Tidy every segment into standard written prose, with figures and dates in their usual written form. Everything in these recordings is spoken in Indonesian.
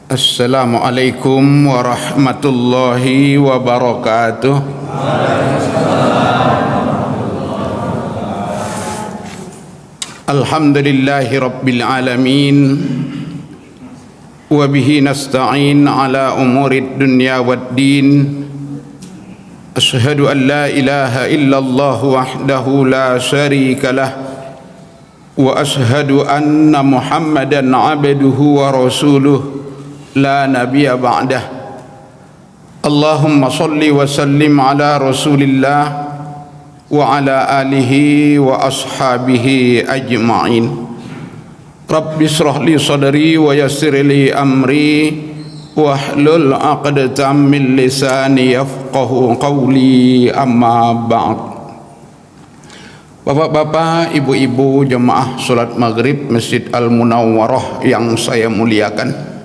Assalamualaikum warahmatullahi wabarakatuh. Alhamdulillahi rabbil alamin. Wa bihi nasta'in ala umurid dunya waddin. Asyhadu an la ilaha illallah wahdahu la syarika lah. Wa asyhadu anna Muhammadan abduhu wa rasuluh la nabiyya ba'dah. Allahumma salli wa sallim ala rasulillah wa ala alihi wa ashabihi ajma'in. Rabbi shrah li sadri wa yassir li amri wahlul 'aqdatam min lisani yafqahu qawli, amma ba'd. Bapak-bapak, ibu-ibu jemaah salat maghrib Masjid Al-Munawwarah yang saya muliakan,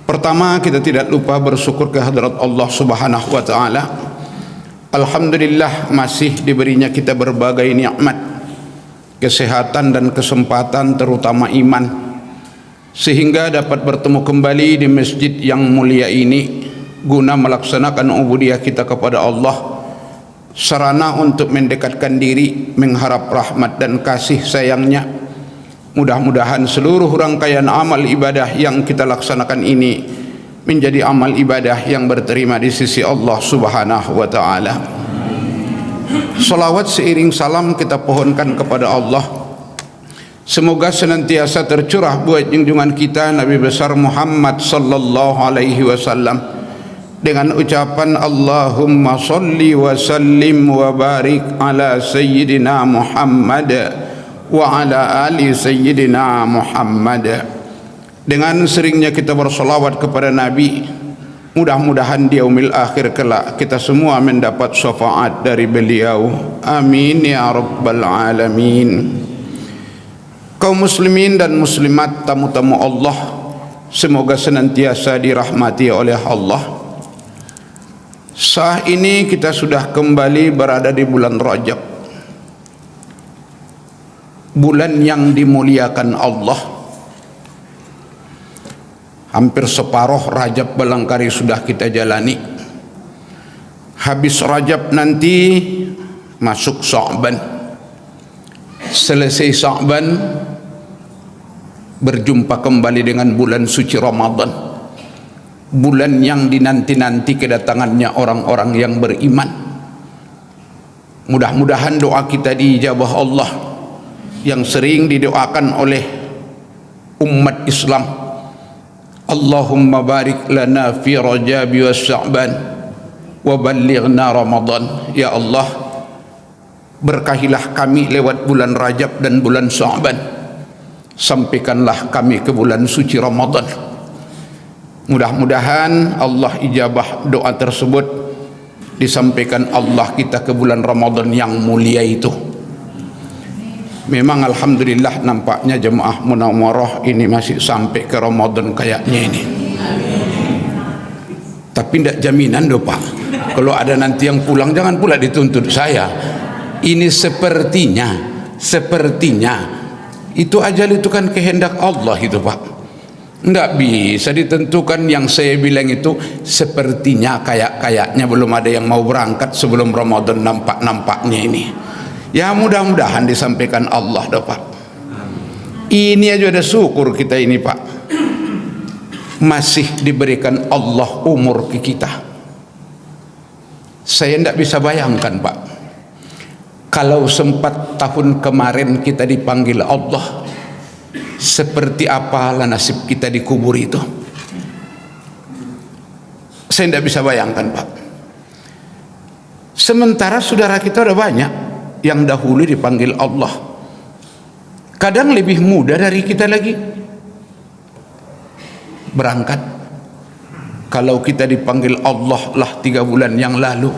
pertama kita tidak lupa bersyukur kehadrat Allah Subhanahu wa taala. Alhamdulillah masih diberinya kita berbagai nikmat, kesehatan dan kesempatan, terutama iman, sehingga dapat bertemu kembali di masjid yang mulia ini guna melaksanakan ubudiyah kita kepada Allah, sarana untuk mendekatkan diri, mengharap rahmat dan kasih sayangnya. Mudah-mudahan seluruh rangkaian amal ibadah yang kita laksanakan ini menjadi amal ibadah yang berterima di sisi Allah Subhanahu wa taala. Salawat seiring salam kita pohonkan kepada Allah, semoga senantiasa tercurah buat junjungan kita Nabi besar Muhammad sallallahu alaihi wasallam dengan ucapan Allahumma sholli wa sallim wa barik ala sayyidina Muhammad wa ala ali sayyidina Muhammad. Dengan seringnya kita bersolawat kepada Nabi, mudah-mudahan di yaumil akhir kelak kita semua mendapat syafaat dari beliau. Amin ya rabbal alamin. Kaum muslimin dan muslimat, tamu-tamu Allah, semoga senantiasa dirahmati oleh Allah. Saat ini kita sudah kembali berada di bulan Rajab, bulan yang dimuliakan Allah. Hampir separuh Rajab barangkali sudah kita jalani. Habis Rajab nanti masuk Sya'ban. Selesai Sya'ban berjumpa kembali dengan bulan suci Ramadan, bulan yang dinanti-nanti kedatangannya orang-orang yang beriman. Mudah-mudahan doa kita diijabah Allah yang sering didoakan oleh umat Islam. Allahumma barik lana fi Rajab wa Sya'ban wa ballighna Ramadan. Ya Allah, berkahilah kami lewat bulan Rajab dan bulan Sya'ban, sampaikanlah kami ke bulan suci Ramadan. Mudah-mudahan Allah ijabah doa tersebut, disampaikan Allah kita ke bulan Ramadan yang mulia itu. Memang alhamdulillah nampaknya jemaah Munawwarah ini masih sampai ke Ramadan kayaknya ini. Tapi tidak jaminan doh Pak. Kalau ada nanti yang pulang, jangan pula dituntut saya. Ini sepertinya itu ajal itu kan kehendak Allah itu Pak. Enggak bisa ditentukan. Yang saya bilang itu sepertinya, kayaknya belum ada yang mau berangkat sebelum Ramadan nampaknya ini. Ya mudah-mudahan disampaikan Allah dah Pak. Ini aja ada syukur kita ini Pak, masih diberikan Allah umur ke kita. Saya tidak bisa bayangkan Pak, kalau sempat tahun kemarin kita dipanggil Allah, seperti apalah nasib kita di kubur itu. Saya tidak bisa bayangkan Pak. Sementara saudara kita ada banyak yang dahulu dipanggil Allah, kadang lebih muda dari kita lagi berangkat. Kalau kita dipanggil Allah lah 3 bulan yang lalu,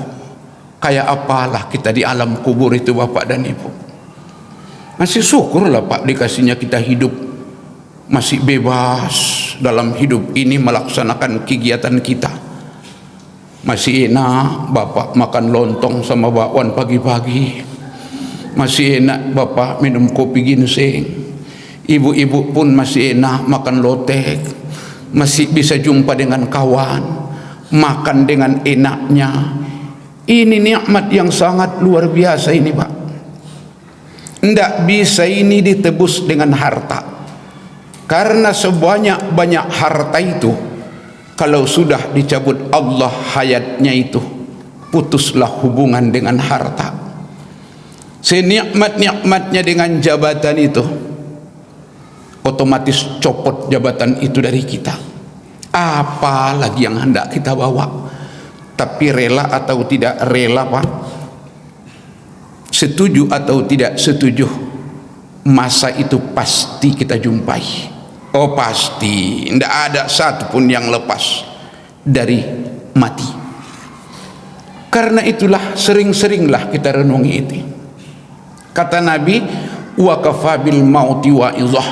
kayak apalah kita di alam kubur itu Bapak dan Ibu. Masih syukurlah Pak dikasihnya kita hidup, masih bebas dalam hidup ini melaksanakan kegiatan kita. Masih enak Bapak makan lontong sama bakwan pagi-pagi, masih enak Bapak minum kopi ginseng, ibu-ibu pun masih enak makan lotek, masih bisa jumpa dengan kawan, makan dengan enaknya. Ini nikmat yang sangat luar biasa ini, Pak. Tidak bisa ini ditebus dengan harta, karena sebanyak-banyak harta itu, kalau sudah dicabut Allah hayatnya itu, putuslah hubungan dengan harta. Senikmat-nikmatnya dengan jabatan itu, otomatis copot jabatan itu dari kita. Apa lagi yang hendak kita bawa? Tapi rela atau tidak rela, Pak, setuju atau tidak setuju, masa itu pasti kita jumpai. Oh pasti, tidak ada satu pun yang lepas dari mati. Karena itulah sering-seringlah kita renungi itu. Kata Nabi, wa kafabil mauti wa'izah,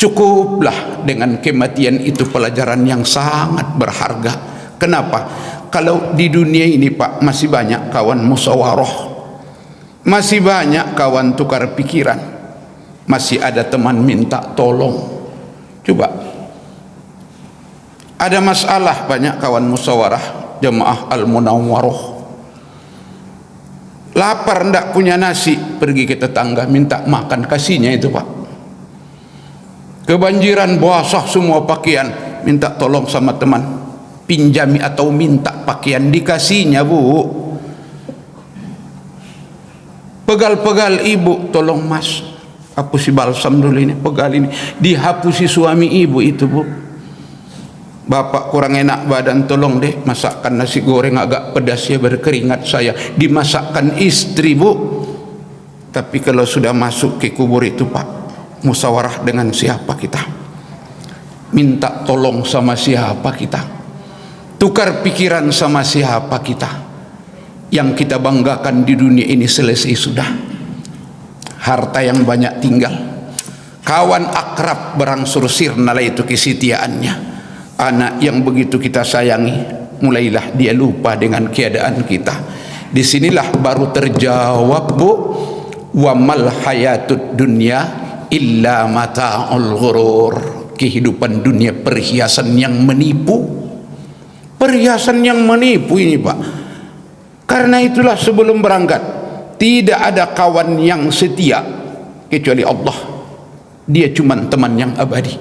cukuplah dengan kematian itu pelajaran yang sangat berharga. Kenapa? Kalau di dunia ini, Pak, masih banyak kawan musyawarah, masih banyak kawan tukar pikiran, masih ada teman minta tolong. Coba, ada masalah, banyak kawan musyawarah jemaah Al-Munawwarah, lapar ndak punya nasi, pergi ke tetangga minta makan, kasihnya itu, Pak. Kebanjiran basah semua pakaian, minta tolong sama teman, pinjami atau minta pakaian, dikasihnya, Bu. Pegal-pegal ibu, tolong Mas hapusi balsam dulu ini, pegal ini, dihapusi suami ibu itu, Bu. Bapak kurang enak badan, tolong deh masakkan nasi goreng agak pedas ya, berkeringat saya, dimasakkan istri, Bu. Tapi kalau sudah masuk ke kubur itu, Pak, musyawarah dengan siapa kita? Minta tolong sama siapa kita? Tukar pikiran sama siapa kita? Yang kita banggakan di dunia ini selesai sudah. Harta yang banyak tinggal, kawan akrab berangsur sirna itu kesetiaannya. Anak yang begitu kita sayangi, mulailah dia lupa dengan keadaan kita. Disinilah baru terjawab, Bu, wa mal hayatud dunya illa mata'ul ghurur. Kehidupan dunia perhiasan yang menipu, perhiasan yang menipu ini, Pak. Karena itulah sebelum berangkat, tidak ada kawan yang setia kecuali Allah. Dia cuma teman yang abadi,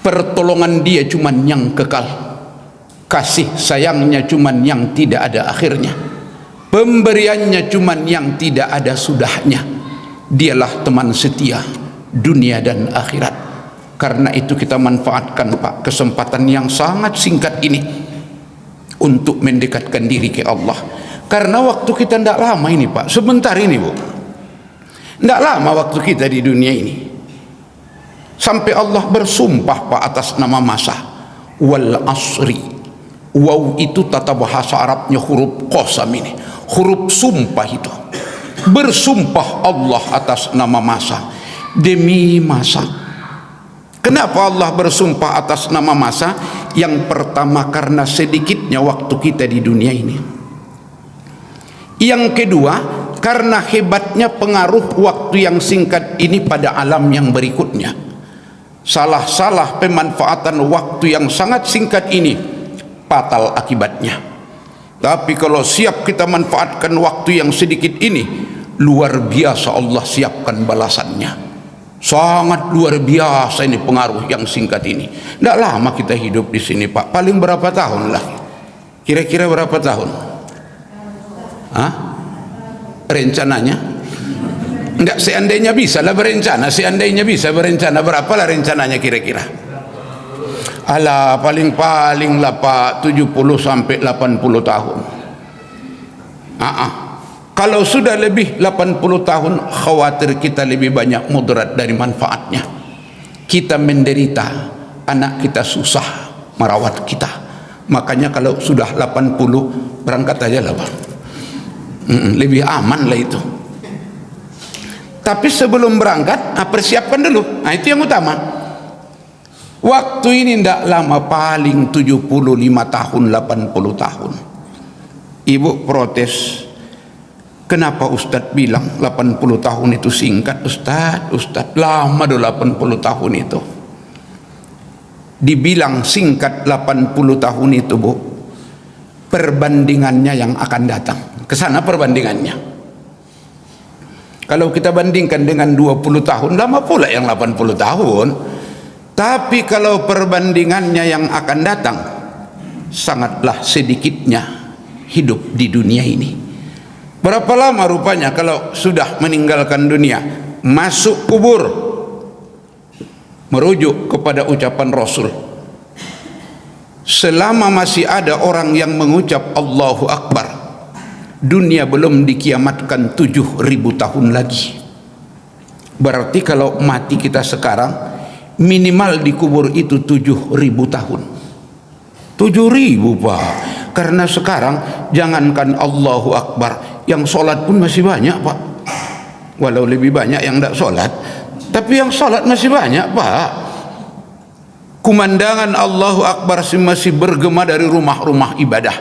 pertolongan dia cuman yang kekal, kasih sayangnya cuman yang tidak ada akhirnya, pemberiannya cuman yang tidak ada sudahnya. Dialah teman setia dunia dan akhirat. Karena itu kita manfaatkan, Pak, kesempatan yang sangat singkat ini untuk mendekatkan diri ke Allah. Karena waktu kita tidak lama ini, Pak, sebentar ini, Bu, tidak lama waktu kita di dunia ini. Sampai Allah bersumpah, Pak, atas nama masa, wal asri. Waw itu tata bahasa Arabnya huruf qasam ini, huruf sumpah itu. Bersumpah Allah atas nama masa, demi masa. Kenapa Allah bersumpah atas nama masa? Yang pertama karena sedikitnya waktu kita di dunia ini. Yang kedua karena hebatnya pengaruh waktu yang singkat ini pada alam yang berikutnya. Salah-salah pemanfaatan waktu yang sangat singkat ini fatal akibatnya. Tapi kalau siap kita manfaatkan waktu yang sedikit ini, luar biasa Allah siapkan balasannya. Sangat luar biasa ini pengaruh yang singkat ini. Tidak lama kita hidup di sini, Pak, paling berapa tahun lah, kira-kira berapa tahun? Hah? Rencananya? Enggak, seandainya bisa lah berencana, seandainya bisa berencana, berapalah rencananya kira-kira? Alah, paling-paling lah, Pak, 70 sampai 80 tahun. Kalau sudah lebih 80 tahun, khawatir kita lebih banyak mudarat dari manfaatnya. Kita menderita, anak kita susah merawat kita. Makanya kalau sudah 80 berangkat aja lah, Pak. Lebih aman lah itu. Tapi sebelum berangkat, persiapkan dulu. Nah, itu yang utama. Waktu ini tidak lama, paling 75 tahun, 80 tahun. Ibu protes, kenapa Ustadz bilang 80 tahun itu singkat? Ustadz lama dulu 80 tahun itu. dibilang singkat 80 tahun itu, Bu, perbandingannya yang akan datang. Kesana perbandingannya. Kalau kita bandingkan dengan 20 tahun, lama pula yang 80 tahun. Tapi kalau perbandingannya yang akan datang, sangatlah sedikitnya hidup di dunia ini. Berapa lama rupanya kalau sudah meninggalkan dunia? Masuk kubur. Merujuk kepada ucapan Rasul, selama masih ada orang yang mengucap Allahu Akbar, dunia belum dikiamatkan 7.000 tahun lagi. Berarti kalau mati kita sekarang, minimal dikubur itu 7.000 tahun. 7.000, Pak. Karena sekarang jangankan Allahu Akbar, yang sholat pun masih banyak, Pak. Walau lebih banyak yang tidak sholat, tapi yang sholat masih banyak, Pak. Kumandangan Allahu Akbar masih bergema dari rumah-rumah ibadah.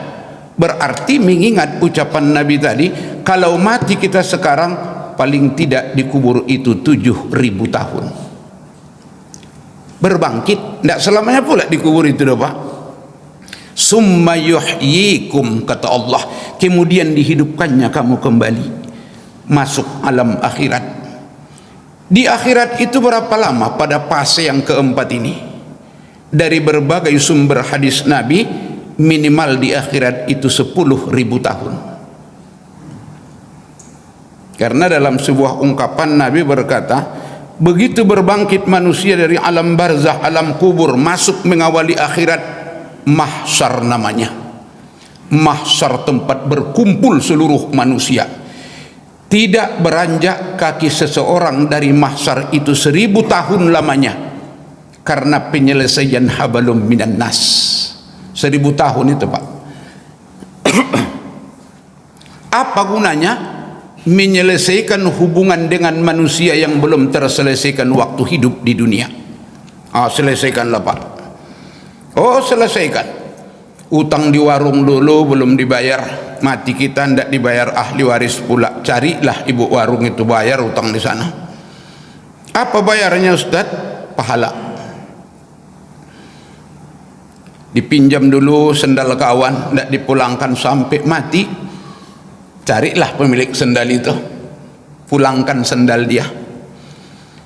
Berarti mengingat ucapan Nabi tadi, kalau mati kita sekarang, paling tidak dikubur itu 7.000 tahun. Berbangkit, tidak selamanya pula dikubur itu, Pak. Summa yuhyikum, kata Allah, kemudian dihidupkannya kamu kembali, masuk alam akhirat. Di akhirat itu berapa lama pada fase yang keempat ini? Dari berbagai sumber hadis Nabi, minimal di akhirat itu 10.000 tahun. Karena dalam sebuah ungkapan Nabi berkata, begitu berbangkit manusia dari alam barzah, alam kubur, masuk mengawali akhirat, mahsyar namanya. Mahsyar, tempat berkumpul seluruh manusia. Tidak beranjak kaki seseorang dari mahsyar itu 1.000 tahun lamanya, karena penyelesaian habalum minan nas. 1.000 tahun itu, Pak. Apa gunanya menyelesaikan hubungan dengan manusia yang belum terselesaikan waktu hidup di dunia? Selesaikanlah, Pak. Selesaikan. Utang di warung dulu belum dibayar, mati kita tidak dibayar ahli waris pula. Carilah ibu warung itu bayar utang di sana. Apa bayarnya, Ustaz? Pahala. Dipinjam dulu sendal kawan, tidak dipulangkan sampai mati. Carilah pemilik sendal itu, pulangkan sendal dia.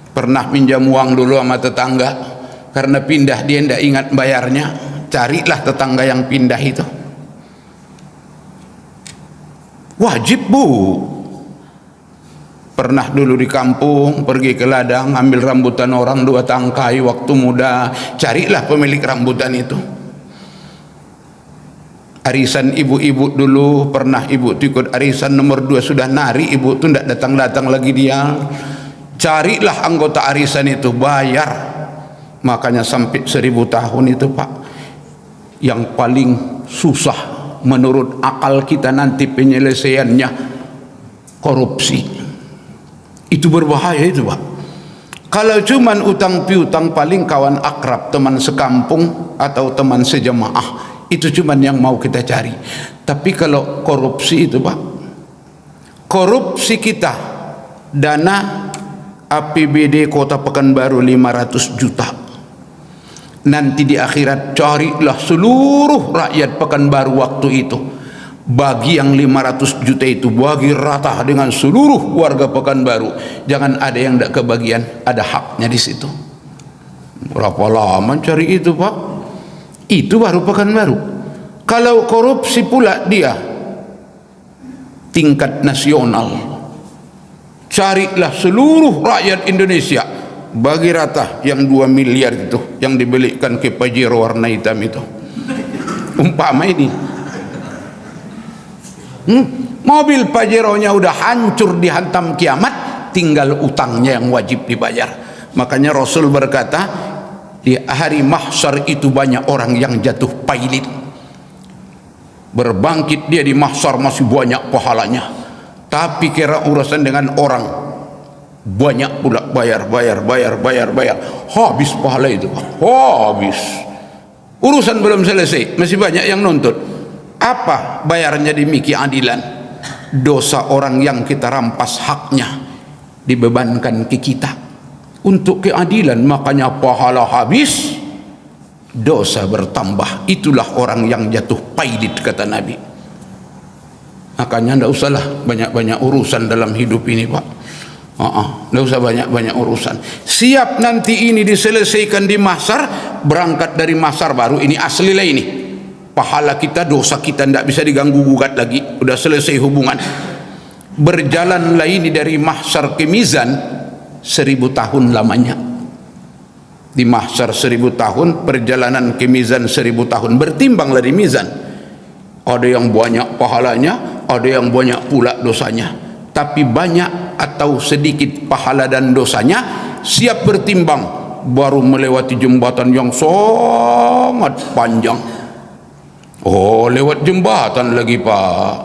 Pernah pinjam uang dulu sama tetangga, karena pindah dia tidak ingat bayarnya, carilah tetangga yang pindah itu. Wajib, Bu. Pernah dulu di kampung, pergi ke ladang, ambil rambutan orang 2 tangkai waktu muda, carilah pemilik rambutan itu. Arisan ibu-ibu dulu, pernah ibu ikut arisan nomor 2, sudah nari, ibu tu tidak datang-datang lagi dia. Carilah anggota arisan itu, bayar. Makanya sampai 1.000 tahun itu, Pak. Yang paling susah menurut akal kita nanti penyelesaiannya korupsi. Itu berbahaya itu, Pak. Kalau cuman utang piutang, paling kawan akrab, teman sekampung atau teman sejemaah, itu cuman yang mau kita cari. Tapi kalau korupsi itu, Pak, korupsi kita, dana APBD Kota Pekanbaru 500 juta. Nanti di akhirat carilah seluruh rakyat Pekanbaru waktu itu, bagi yang 500 juta itu, bagi rata dengan seluruh warga Pekanbaru. Jangan ada yang tidak kebagian, ada haknya di situ. Berapa lama cari itu, Pak? Itu baru Pekanbaru. Kalau korupsi pula dia tingkat nasional, carilah seluruh rakyat Indonesia, bagi rata yang 2 miliar itu, yang dibelikan ke Pajero warna hitam itu. Umpama ini mobil Pajeronya udah hancur, dihantam kiamat, tinggal utangnya yang wajib dibayar. Makanya Rasul berkata, di hari mahsyar itu banyak orang yang jatuh pailit. Berbangkit dia di mahsyar masih banyak pahalanya, tapi kira urusan dengan orang banyak pula bayar, habis pahala itu, habis. Urusan belum selesai, masih banyak yang nuntut. Apa bayarnya demikian adilan? Dosa orang yang kita rampas haknya dibebankan ke kita untuk keadilan. Makanya pahala habis, dosa bertambah. Itulah orang yang jatuh pailit, kata Nabi. Makanya tidak usahlah banyak-banyak urusan dalam hidup ini, Pak. Tidak usah banyak-banyak urusan. Siap nanti ini diselesaikan di mahsyar, berangkat dari mahsyar baru ini asli lah ini. Pahala kita, dosa kita tidak bisa diganggu gugat lagi. Udah selesai hubungan. Berjalanlah ini dari mahsyar ke mizan 1000 tahun lamanya. Di mahsyar 1000 tahun, perjalanan ke mizan 1000 tahun. Bertimbanglah di mizan. Ada yang banyak pahalanya, ada yang banyak pula dosanya. Tapi banyak atau sedikit pahala dan dosanya, siap bertimbang, baru melewati jembatan yang sangat panjang. Oh, lewat jembatan lagi, Pak.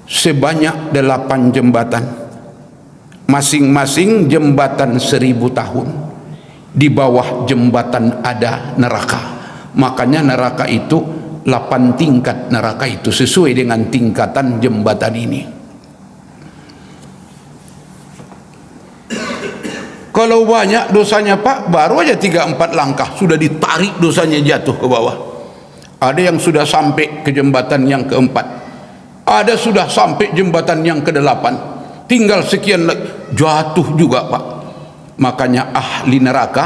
Sebanyak 8 jembatan. Masing-masing jembatan 1000 tahun. Di bawah jembatan ada neraka. Makanya neraka itu 8 tingkat, neraka itu sesuai dengan tingkatan jembatan ini. Kalau banyak dosanya, Pak, baru aja 3-4 langkah sudah ditarik dosanya jatuh ke bawah. Ada yang sudah sampai ke jembatan yang keempat, ada sudah sampai jembatan yang ke-8, tinggal sekian jatuh juga, Pak. Makanya ahli neraka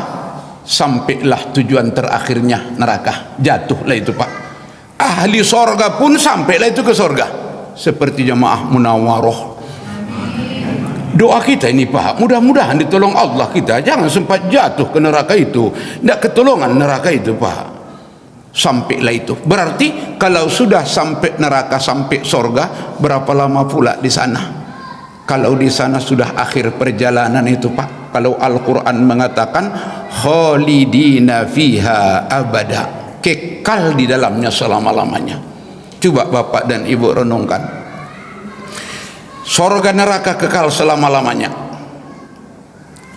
sampailah tujuan terakhirnya neraka, jatuhlah itu, Pak. Ahli sorga pun sampailah itu ke sorga, seperti jamaah Munawaroh. Doa kita ini, Pak, mudah-mudahan ditolong Allah kita, jangan sempat jatuh ke neraka itu, tidak ketolongan neraka itu, Pak. Sampailah itu. Berarti kalau sudah sampai neraka, sampai sorga, berapa lama pula di sana? Kalau di sana sudah akhir perjalanan itu, Pak. Kalau Al-Quran mengatakan khalidina fiha abada, kekal di dalamnya selama-lamanya. Coba Bapak dan Ibu renungkan. Sorga neraka kekal selama-lamanya.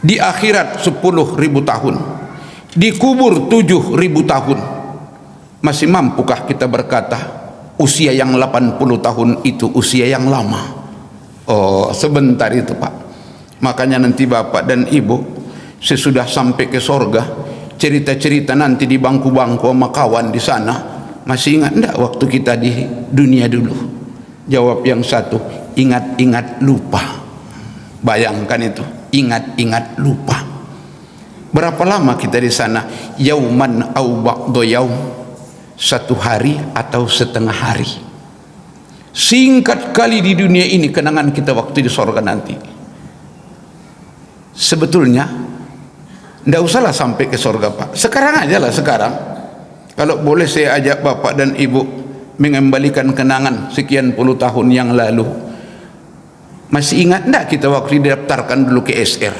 Di akhirat 10.000 tahun. Dikubur 7.000 tahun. Masih mampukah kita berkata usia yang 80 tahun itu usia yang lama? Oh, sebentar itu, Pak. Makanya nanti Bapak dan Ibu sesudah sampai ke sorga, cerita-cerita nanti di bangku-bangku sama kawan di sana, masih ingat enggak waktu kita di dunia dulu? Jawab yang satu, ingat-ingat lupa. Bayangkan itu, ingat-ingat lupa. Berapa lama kita di sana? Yauman au ba'da yaum, 1 hari atau setengah hari. Singkat kali di dunia ini kenangan kita waktu di sorga nanti. Sebetulnya tidak usahlah sampai ke sorga, Pak. Sekarang aja lah, sekarang. Kalau boleh saya ajak Bapak dan Ibu mengembalikan kenangan sekian puluh tahun yang lalu. Masih ingat tidak kita waktu didaftarkan dulu ke SR?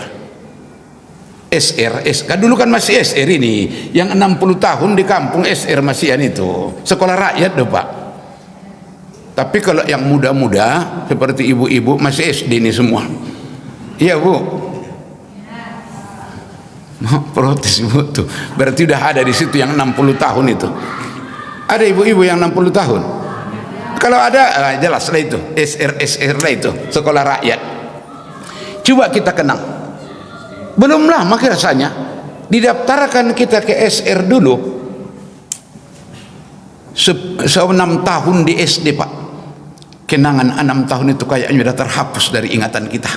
SK dulu kan masih SR ini, yang 60 tahun di kampung SR masihan itu, sekolah rakyat doh, Pak. Tapi kalau yang muda-muda seperti ibu-ibu masih SD ini semua. Iya, Bu. Protes Ibu tuh. Berarti udah ada di situ yang 60 tahun itu. Ada ibu-ibu yang 60 tahun. Kalau ada, jelas lah itu, SR lah itu, sekolah rakyat. Coba kita kenang. Belum lama rasanya didaftarkan kita ke SR dulu 6 tahun di SD, Pak. Kenangan 6 tahun itu kayaknya sudah terhapus dari ingatan kita.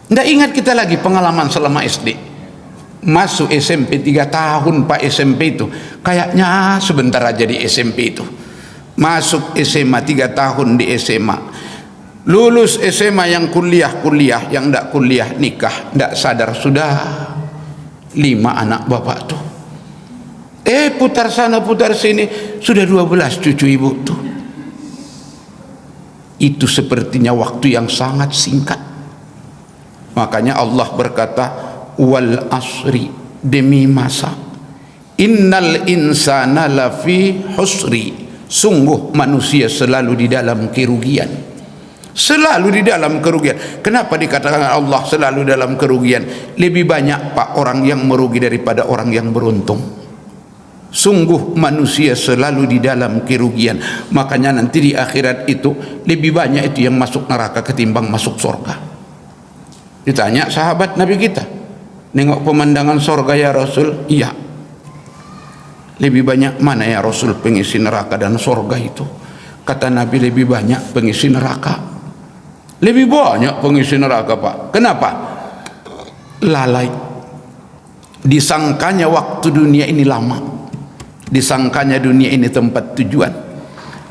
Tidak ingat kita lagi pengalaman selama SD. Masuk SMP 3 tahun, Pak, SMP itu kayaknya sebentar aja di SMP itu. Masuk SMA 3 tahun di SMA. Lulus SMA yang kuliah, yang tidak kuliah nikah, tidak sadar sudah 5 anak Bapak tuh. Putar sana putar sini sudah 12 cucu Ibu tuh. Itu sepertinya waktu yang sangat singkat. Makanya Allah berkata, wal asri, demi masa, innal insana lafi husri, sungguh manusia selalu di dalam kerugian. Selalu di dalam kerugian. Kenapa dikatakan Allah selalu dalam kerugian? Lebih banyak, Pak, orang yang merugi daripada orang yang beruntung. Sungguh manusia selalu di dalam kerugian. Makanya nanti di akhirat itu lebih banyak itu yang masuk neraka ketimbang masuk surga. Ditanya sahabat Nabi kita, nengok pemandangan sorga ya Rasul. Iya. Lebih banyak mana ya Rasul pengisi neraka dan sorga itu? Kata Nabi, lebih banyak pengisi neraka. Lebih banyak pengisi neraka, Pak. Kenapa? Lalai. Disangkanya waktu dunia ini lama, disangkanya dunia ini tempat tujuan.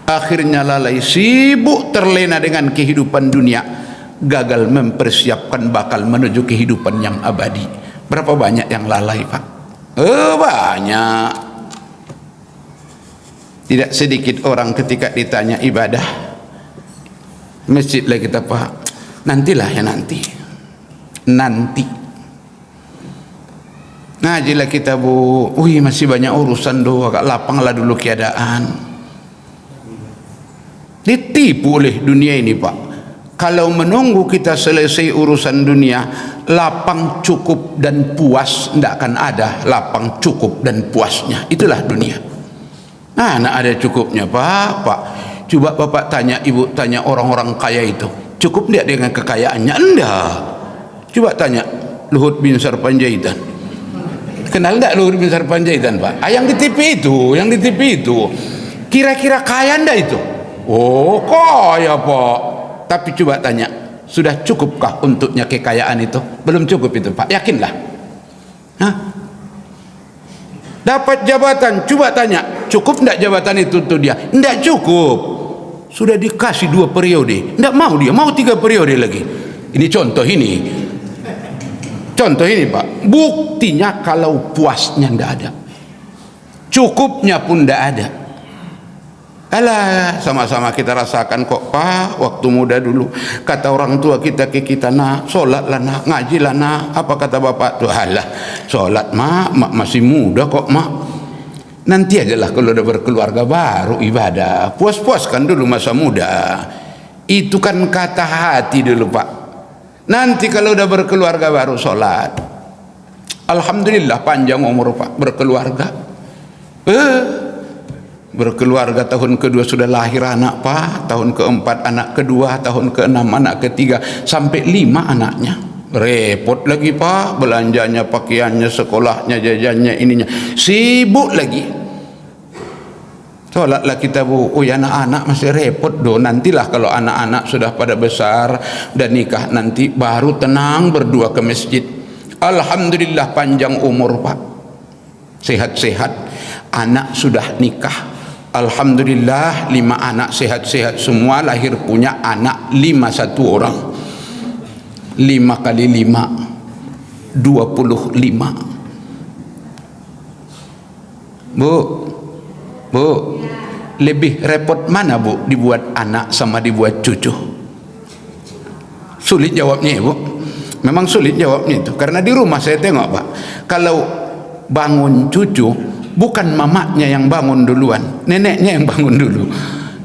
Akhirnya lalai, sibuk terlena dengan kehidupan dunia, gagal mempersiapkan bakal menuju kehidupan yang abadi. Berapa banyak yang lalai, Pak? Banyak. Tidak sedikit orang ketika ditanya ibadah masjid lah kita, Pak, nantilah ya, nanti ngajilah kita, Bu. Masih banyak urusan doa, agak lapang lah dulu keadaan. Ditipu oleh dunia ini, Pak. Kalau menunggu kita selesai urusan dunia, lapang, cukup dan puas, tidak akan ada lapang, cukup dan puasnya. Itulah dunia. Nah, ada cukupnya, Pak. Coba Bapak tanya, Ibu tanya orang-orang kaya itu, cukup tidak dengan kekayaannya? Enggak. Coba tanya Luhut bin Sarpanjaitan. Kenal enggak Luhut bin Sarpanjaitan, Pak? Yang di TV itu. Kira-kira kaya enggak itu? Oh, kaya, Pak. Tapi coba tanya, sudah cukupkah untuknya kekayaan itu? Belum cukup itu, Pak. Yakinlah. Hah? Dapat jabatan, coba tanya, cukup enggak jabatan itu untuk dia? Enggak cukup. Sudah dikasih 2 periode, enggak mau dia, mau 3 periode lagi. Ini contoh ini, Pak. Buktinya kalau puasnya enggak ada, cukupnya pun enggak ada. Alah, sama-sama kita rasakan kok, Pak. Waktu muda dulu kata orang tua kita ke kita, nak solat lah, nak ngaji lah, nak. Apa kata bapak tuh? Alah, solat mak masih muda kok, mak. Nanti aja lah kalau udah berkeluarga baru ibadah. Puas-puaskan dulu masa muda. Itu kan kata hati dulu, Pak. Nanti kalau udah berkeluarga baru solat. Alhamdulillah panjang umur, Pak, berkeluarga. Berkeluarga tahun kedua sudah lahir anak, Pak. Tahun keempat anak kedua, tahun keenam anak ketiga, sampai 5 anaknya. Repot lagi, Pak. Belanjanya, pakaiannya, sekolahnya, jajannya, ininya. Sibuk lagi. Sholatlah kita, Bu. Anak-anak masih repot do. Nantilah kalau anak-anak sudah pada besar dan nikah, nanti baru tenang berdua ke masjid. Alhamdulillah panjang umur, Pak. Sehat-sehat. Anak sudah nikah. Alhamdulillah 5 anak sehat-sehat semua, lahir punya anak 1 orang. 5 kali 5 25. Bu, lebih repot mana, Bu, dibuat anak sama dibuat cucu? Sulit jawabnya, Bu. Memang sulit jawabnya itu, karena di rumah saya tengok, Pak, kalau bangun cucu, bukan mamaknya yang bangun duluan, neneknya yang bangun dulu.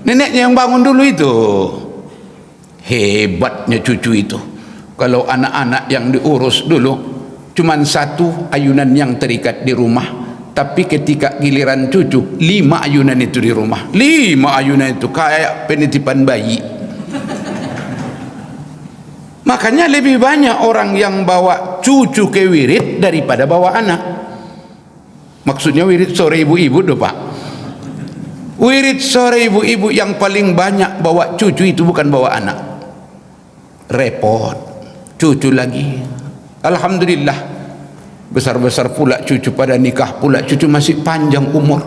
Neneknya yang bangun dulu itu. Hebatnya cucu itu. Kalau anak-anak yang diurus dulu, cuman 1 ayunan yang terikat di rumah. Tapi ketika giliran cucu, 5 ayunan itu di rumah. 5 ayunan itu kayak penitipan bayi. Makanya lebih banyak orang yang bawa cucu ke wirid daripada bawa anak. Maksudnya wirid sore ibu-ibu doh, Pak. Wirid sore ibu-ibu yang paling banyak bawa cucu itu bukan bawa anak. Repot. Cucu lagi. Alhamdulillah. Besar-besar pula cucu, pada nikah pula cucu, masih panjang umur.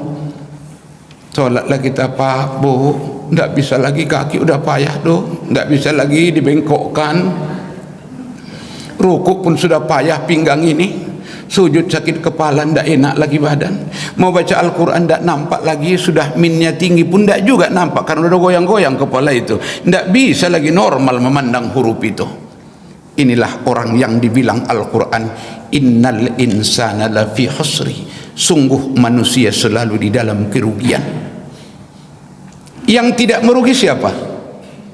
Sholatlah kita, Pak, Bu. Tidak bisa lagi, kaki udah payah doh. Tidak bisa lagi dibengkokkan. Rukuk pun sudah payah pinggang ini. Sujud sakit kepala, tidak enak lagi badan. Mau baca Al-Quran tidak nampak lagi. Sudah minnya tinggi pun tidak juga nampak, karena udah goyang-goyang kepala itu. Tidak bisa lagi normal memandang huruf itu. Inilah orang yang dibilang Al-Quran, innal insana lafi khusri. Sungguh manusia selalu di dalam kerugian. Yang tidak merugi siapa?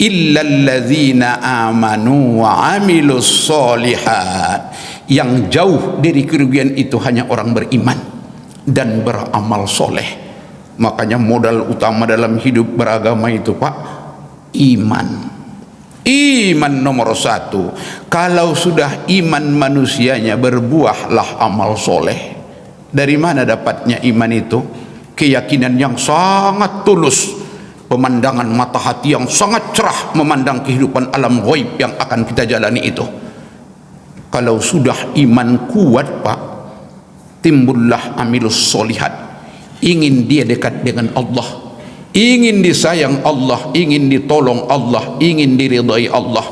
Illalladzina amanu wa amilus solihat. Yang jauh dari kerugian itu hanya orang beriman dan beramal soleh. Makanya modal utama dalam hidup beragama itu, Pak, iman. Iman nomor satu. Kalau sudah iman manusianya, berbuahlah amal soleh. Dari mana dapatnya iman itu? Keyakinan yang sangat tulus, pemandangan mata hati yang sangat cerah memandang kehidupan alam ghaib yang akan kita jalani itu. Kalau sudah iman kuat Pak, timbullah amilus solihat. Ingin dia dekat dengan Allah, ingin disayang Allah, ingin ditolong Allah, ingin diridai Allah.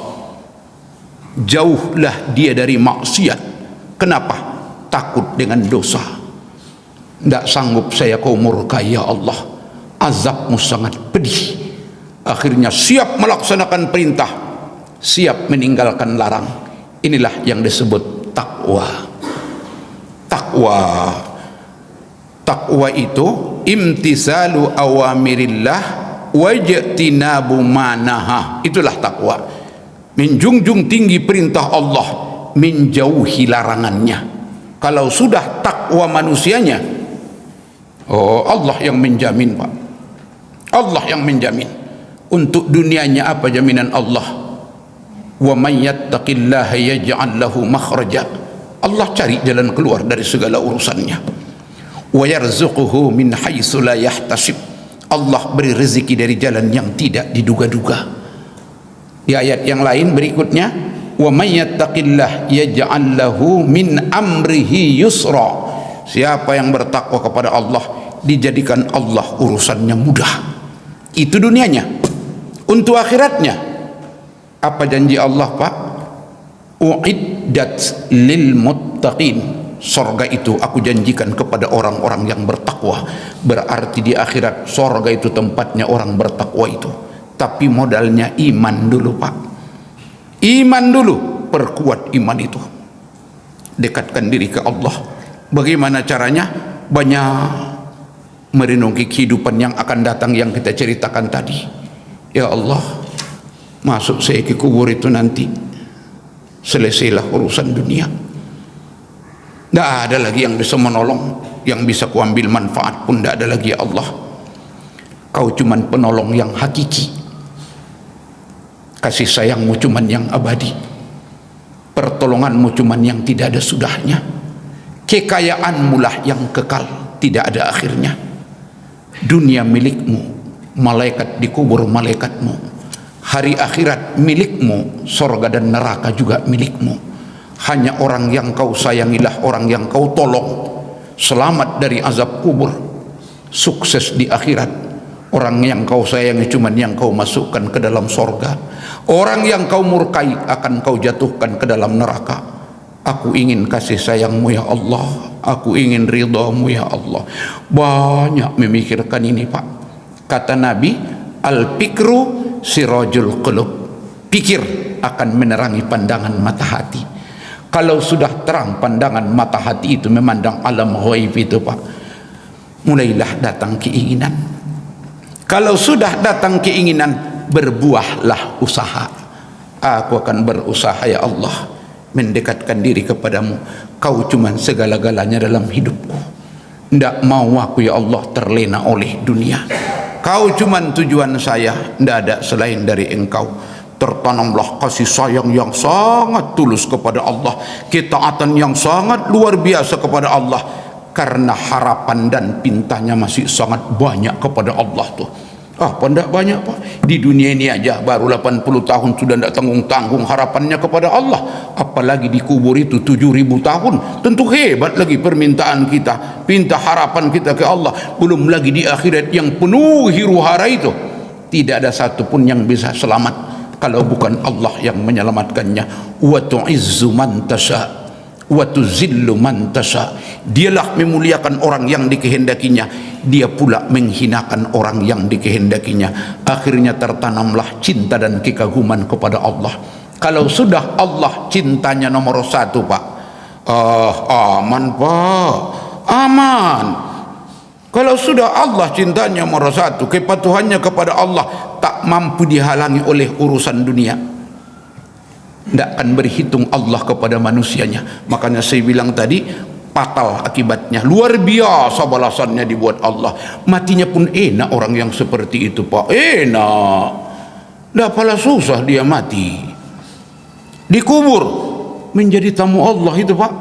Jauhlah dia dari maksiat. Kenapa? Takut dengan dosa. Tidak sanggup saya kau murkai ya Allah, azabmu sangat pedih. Akhirnya siap melaksanakan perintah, siap meninggalkan larang. Inilah yang disebut takwa. Takwa itu imtisalu awamirillah wajtinabu manaha. Itulah takwa. Menjunjung tinggi perintah Allah, menjauhi larangannya. Kalau sudah takwa manusianya, oh Allah yang menjamin Pak. Allah yang menjamin. Untuk dunianya apa jaminan Allah? Wa may yattaqillaha yaj'al lahu makhraja. Allah cari jalan keluar dari segala urusannya. Wa yarzuquhu min haitsu la yahtasib. Allah beri rezeki dari jalan yang tidak diduga-duga. Di ayat yang lain berikutnya, wa may yattaqillah yaj'al lahu min amrihi yusra. Siapa yang bertakwa kepada Allah, dijadikan Allah urusannya mudah. Itu dunianya. Untuk akhiratnya, apa janji Allah Pak? Uiddat lil muttaqin. Sorga itu aku janjikan kepada orang-orang yang bertakwa. Berarti di akhirat sorga itu tempatnya orang bertakwa itu. Tapi modalnya iman dulu Pak. Iman dulu, perkuat iman itu. Dekatkan diri ke Allah. Bagaimana caranya? Banyak merenungi kehidupan yang akan datang yang kita ceritakan tadi. Ya Allah, masuk saya ke kubur itu nanti, selesailah urusan dunia. Tidak ada lagi yang bisa menolong, yang bisa kuambil manfaat pun tidak ada lagi ya Allah. Kau cuman penolong yang hakiki. Kasih sayangmu cuman yang abadi. Pertolonganmu cuman yang tidak ada sudahnya. Kekayaanmu lah yang kekal, tidak ada akhirnya. Dunia milikmu, malaikat di kubur malaikatmu. Hari akhirat milikmu, sorga dan neraka juga milikmu. Hanya orang yang kau sayangilah orang yang kau tolong selamat dari azab kubur, sukses di akhirat. Orang yang kau sayangi cuman yang kau masukkan ke dalam sorga. Orang yang kau murkai akan kau jatuhkan ke dalam neraka. Aku ingin kasih sayangmu ya Allah, aku ingin ridhamu ya Allah. Banyak memikirkan ini Pak. Kata Nabi, al-fikru sirajul qulub. Pikir akan menerangi pandangan mata hati. Kalau sudah terang pandangan mata hati itu memandang alam ghaib itu Pak, mulailah datang keinginan. Kalau sudah datang keinginan, berbuahlah usaha. Aku akan berusaha ya Allah mendekatkan diri kepadamu. Kau cuman segala-galanya dalam hidupku. Tidak mau aku ya Allah terlena oleh dunia. Kau cuman tujuan saya, tidak ada selain dari engkau. Tertanamlah kasih sayang yang sangat tulus kepada Allah, ketaatan yang sangat luar biasa kepada Allah, karena harapan dan pintanya masih sangat banyak kepada Allah tuh. Apa ndak banyak Pak? Di dunia ini aja baru 80 tahun sudah ndak tanggung-tanggung harapannya kepada Allah. Apalagi di kubur itu 7000 tahun. Tentu hebat lagi permintaan kita, pinta harapan kita ke Allah. Belum lagi di akhirat yang penuh hiru hara itu. Tidak ada satupun yang bisa selamat kalau bukan Allah yang menyelamatkannya. Wa tu'izzu man tasha wa tuzillu man tasha. Dialah memuliakan orang yang dikehendakinya, dia pula menghinakan orang yang dikehendakinya. Akhirnya tertanamlah cinta dan kekaguman kepada Allah. Kalau sudah Allah cintanya nomor satu Pak, aman Pak, aman. Kalau sudah Allah cintanya nomor satu, kepatuhannya kepada Allah tak mampu dihalangi oleh urusan dunia. Tidak akan berhitung Allah kepada manusianya. Makanya saya bilang tadi, fatal akibatnya, luar biasa balasannya dibuat Allah. Matinya pun enak orang yang seperti itu Pak, enak. Dah pala susah dia mati, dikubur menjadi tamu Allah itu Pak.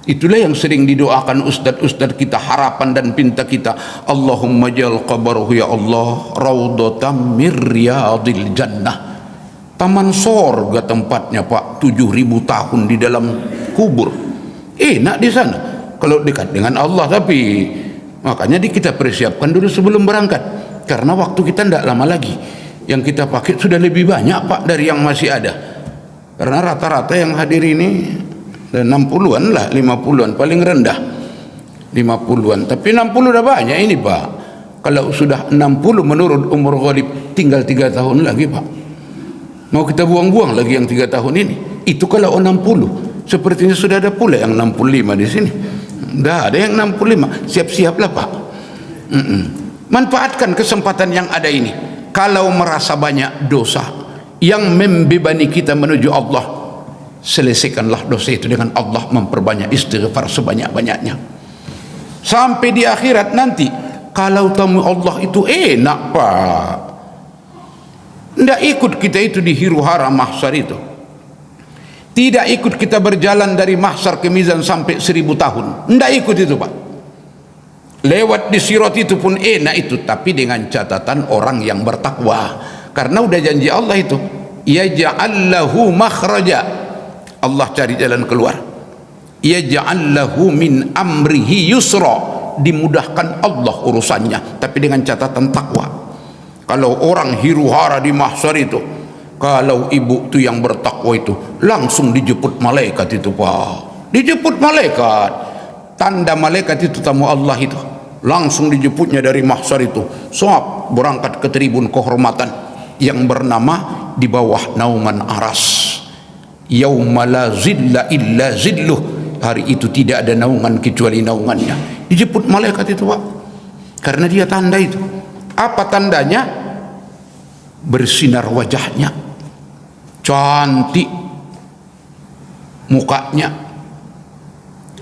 Itulah yang sering didoakan ustaz-ustaz kita, harapan dan pinta kita, Allahumma jal qabaruhu ya Allah raudhatam mir riyadil jannah, taman sorga tempatnya Pak, 7.000 tahun di dalam kubur. Enak di sana kalau dekat dengan Allah. Tapi makanya kita persiapkan dulu sebelum berangkat, karena waktu kita tidak lama lagi. Yang kita pakai sudah lebih banyak Pak dari yang masih ada, karena rata-rata yang hadir ini 60-an lah, 50-an paling rendah 50-an, tapi 60 dah banyak ini Pak. Kalau sudah 60 menurut umur ghalib tinggal 3 tahun lagi Pak. Mau kita buang-buang lagi yang 3 tahun ini? Itu kalau 60. Sepertinya sudah ada pula yang 65 di sini. Dah ada yang 65. Siap-siaplah Pak. Manfaatkan kesempatan yang ada ini. Kalau merasa banyak dosa yang membebani kita menuju Allah, selesaikanlah dosa itu dengan Allah memperbanyak istighfar sebanyak-banyaknya. Sampai di akhirat nanti, kalau tamu Allah itu enak Pak. Tidak ikut kita itu di hiruhara mahsyar itu. Tidak ikut kita berjalan dari mahsyar ke mizan sampai 1000 tahun. Tidak ikut itu Pak. Lewat di sirat itu pun enak itu, tapi dengan catatan orang yang bertakwa. Karena udah janji Allah itu, yaj'al lahu makhraja, Allah cari jalan keluar. Yaj'al lahu min amrihi yusra, dimudahkan Allah urusannya, tapi dengan catatan takwa. Kalau orang hiruhara di mahsyar itu, kalau ibu itu yang bertakwa itu langsung dijemput malaikat itu Pak. Dijemput malaikat, tanda malaikat itu tamu Allah itu langsung dijemputnya dari mahsyar itu, soap berangkat ke tribun kehormatan yang bernama di bawah naungan aras. Yauma la zilla illa zilluh, hari itu tidak ada naungan kecuali naungannya. Dijemput malaikat itu Pak, karena dia tanda itu. Apa tandanya? Bersinar wajahnya, cantik mukanya.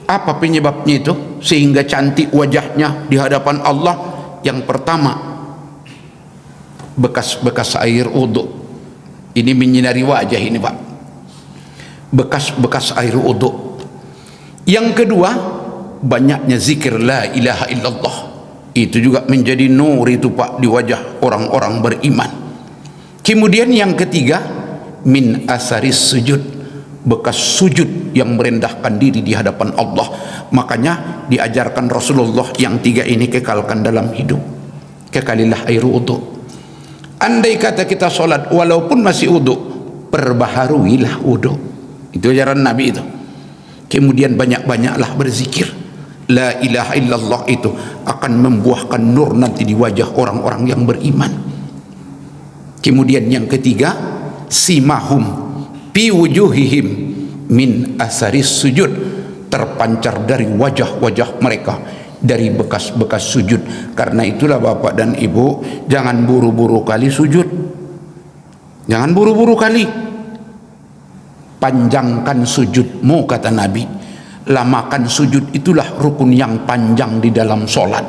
Apa penyebabnya itu sehingga cantik wajahnya di hadapan Allah? Yang pertama, bekas-bekas air wudhu. Ini menyinari wajah ini Pak, bekas-bekas air wudhu. Yang kedua, banyaknya zikir la ilaha illallah. Itu juga menjadi nur itu Pak di wajah orang-orang beriman. Kemudian yang ketiga, min asaris sujud, bekas sujud yang merendahkan diri di hadapan Allah. Makanya diajarkan Rasulullah yang 3 ini kekalkan dalam hidup. Kekalilah air wudhu. Andai kata kita solat walaupun masih wudhu, perbaharuilah wudhu. Itu ajaran Nabi itu. Kemudian banyak-banyaklah berzikir. La ilaha illallah itu akan membuahkan nur nanti di wajah orang-orang yang beriman. Kemudian yang ketiga, simahum fi wujuhihim min asaris sujud, terpancar dari wajah-wajah mereka dari bekas-bekas sujud. Karena itulah Bapak dan Ibu, jangan buru-buru kali sujud, jangan buru-buru kali. Panjangkan sujudmu kata Nabi, lamakan sujud, itulah rukun yang panjang di dalam solat.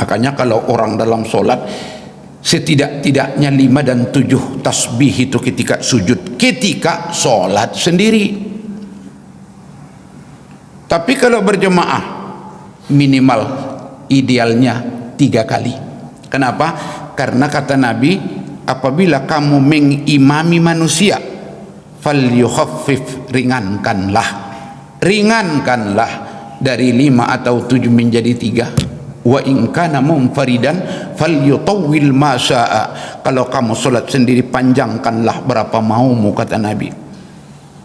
Makanya kalau orang dalam solat setidak-tidaknya 5 dan 7 tasbih itu ketika sujud, ketika sholat sendiri. Tapi kalau berjemaah minimal idealnya 3 kali. Kenapa? Karena kata Nabi, apabila kamu mengimami manusia, falyukhaffif, ringankanlah dari 5 atau 7 menjadi 3. Wa in kana munfaridan falyutawwil ma syaa, kalau kamu solat sendiri panjangkanlah berapa maumu kata Nabi.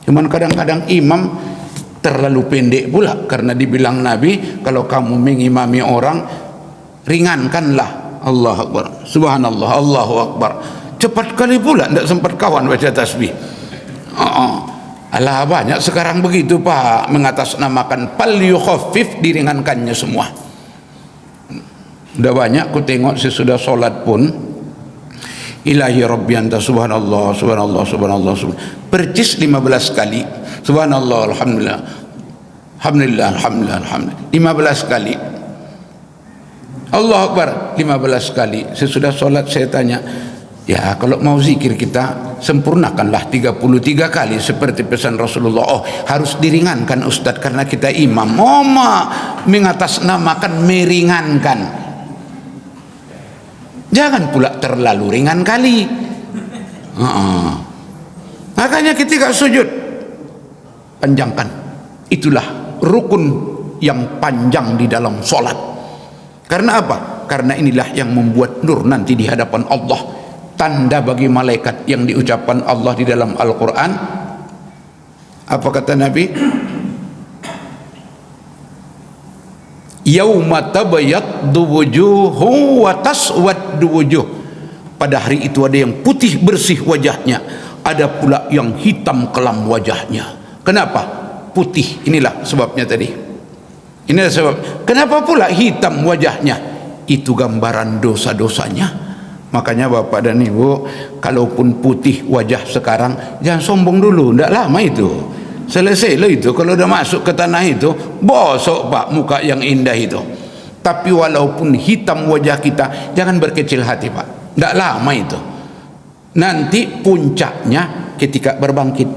Cuman kadang-kadang imam terlalu pendek pula, karena dibilang Nabi kalau kamu mengimami orang ringankanlah. Allahu Akbar, subhanallah, Allahu Akbar, cepat kali pula tidak sempat kawan baca tasbih. Alah, banyak sekarang begitu Pak, mengatasnamakan falyukhaffif, diringankannya semua. Udah banyak ku tengok sesudah solat pun, ilahi rabbi anta subhanallah subhanallah subhanallah subhanallah, percis 15 kali subhanallah alhamdulillah alhamdulillah alhamdulillah alhamdulillah, 15 kali Allahu Akbar 15 kali. Sesudah solat saya tanya, ya kalau mau zikir kita sempurnakanlah 33 kali seperti pesan Rasulullah. Oh, harus diringankan Ustadz karena kita imam. Mengatasnamakan meringankan. Jangan pula terlalu ringan kali. Makanya ketika sujud panjangkan. Itulah rukun yang panjang di dalam solat. Karena apa? Karena inilah yang membuat nur nanti di hadapan Allah. Tanda bagi malaikat yang diucapkan Allah di dalam Al-Quran. Apa kata Nabi? Yauma tabayyaddu wujuhu wa taswaddu wujuh. Pada hari itu ada yang putih bersih wajahnya, ada pula yang hitam kelam wajahnya. Kenapa? Putih. Inilah sebabnya tadi. Inilah sebab kenapa pula hitam wajahnya. Itu gambaran dosa-dosanya. Makanya Bapak dan Ibu, kalaupun putih wajah sekarang, jangan sombong dulu, tidak lama itu selesai loh itu. Kalau udah masuk ke tanah itu bosok Pak muka yang indah itu. Tapi walaupun hitam wajah kita, jangan berkecil hati Pak, tidak lama itu. Nanti puncaknya ketika berbangkit.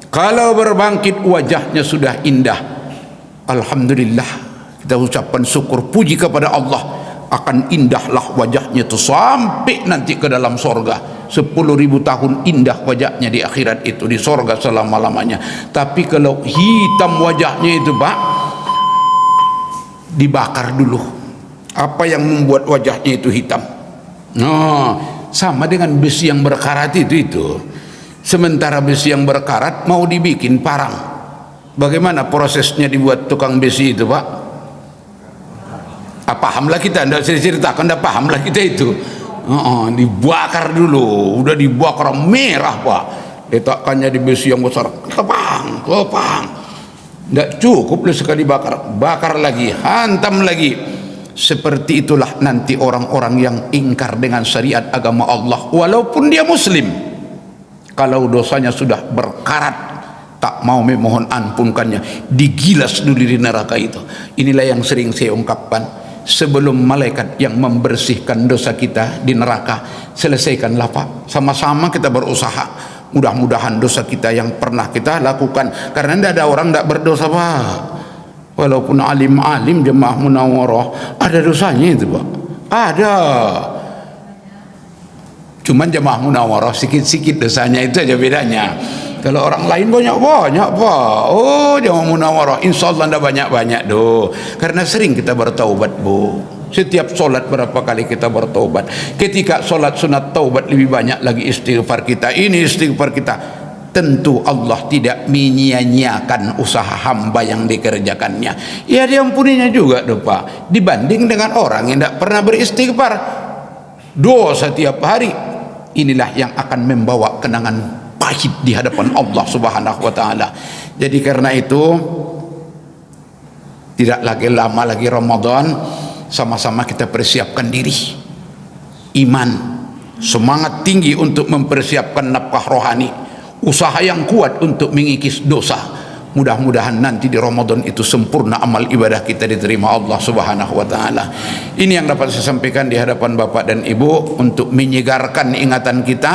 Kalau berbangkit wajahnya sudah indah, alhamdulillah, kita ucapkan syukur puji kepada Allah, akan indahlah wajahnya itu sampai nanti ke dalam sorga. 10.000 tahun indah wajahnya di akhirat itu, di sorga selama-lamanya. Tapi kalau hitam wajahnya itu Pak, dibakar dulu. Apa yang membuat wajahnya itu hitam? Sama dengan besi yang berkarat itu. Sementara besi yang berkarat mau dibikin parang, bagaimana prosesnya dibuat tukang besi itu Pak? Pahamlah kita, tidak saya ceritakan, tidak pahamlah kita itu. Dibakar dulu, udah dibakar merah Pak, letakkannya di besi yang besar, kepang. Tidak cukup sekali bakar lagi, hantam lagi. Seperti itulah nanti orang-orang yang ingkar dengan syariat agama Allah walaupun dia muslim. Kalau dosanya sudah berkarat, tak mau memohon ampunkannya, digilas dulu di neraka itu. Inilah yang sering saya ungkapkan, sebelum malaikat yang membersihkan dosa kita di neraka, selesaikanlah Pak, sama-sama kita berusaha. Mudah-mudahan dosa kita yang pernah kita lakukan, karena tidak ada orang tidak berdosa Pak. Walaupun alim-alim jemaah Munawarah ada dosanya itu Pak, ada. Cuman jemaah Munawarah sikit-sikit dosanya, itu aja bedanya. Kalau orang lain banyak-banyak Pak. Oh, jemaah Munawarah insya Allah tidak banyak-banyak doh, karena sering kita bertaubat Bu. Setiap solat berapa kali kita bertaubat. Ketika solat sunat taubat lebih banyak lagi istighfar kita. Ini istighfar kita. Tentu Allah tidak menyia-nyiakan usaha hamba yang dikerjakannya. Ya diampuninya juga doh Pak. Dibanding dengan orang yang tidak pernah beristighfar, dosa tiap hari. Inilah yang akan membawa kenangan pahit di hadapan Allah Subhanahu wa taala. Jadi karena itu tidak lagi lama lagi Ramadan, sama-sama kita persiapkan diri. Iman, semangat tinggi untuk mempersiapkan nafkah rohani, usaha yang kuat untuk mengikis dosa. Mudah-mudahan nanti di Ramadan itu sempurna amal ibadah kita diterima Allah Subhanahu wa taala. Ini yang dapat saya sampaikan di hadapan Bapak dan Ibu untuk menyegarkan ingatan kita,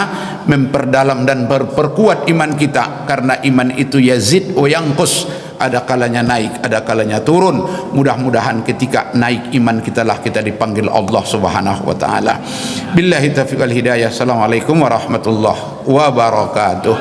memperdalam dan memperkuat iman kita, karena iman itu yazid wa yanqus, ada kalanya naik, ada kalanya turun. Mudah-mudahan ketika naik iman kita lah kita dipanggil Allah Subhanahu wa taala. Billahi taufiq wal hidayah. Assalamualaikum warahmatullahi wabarakatuh.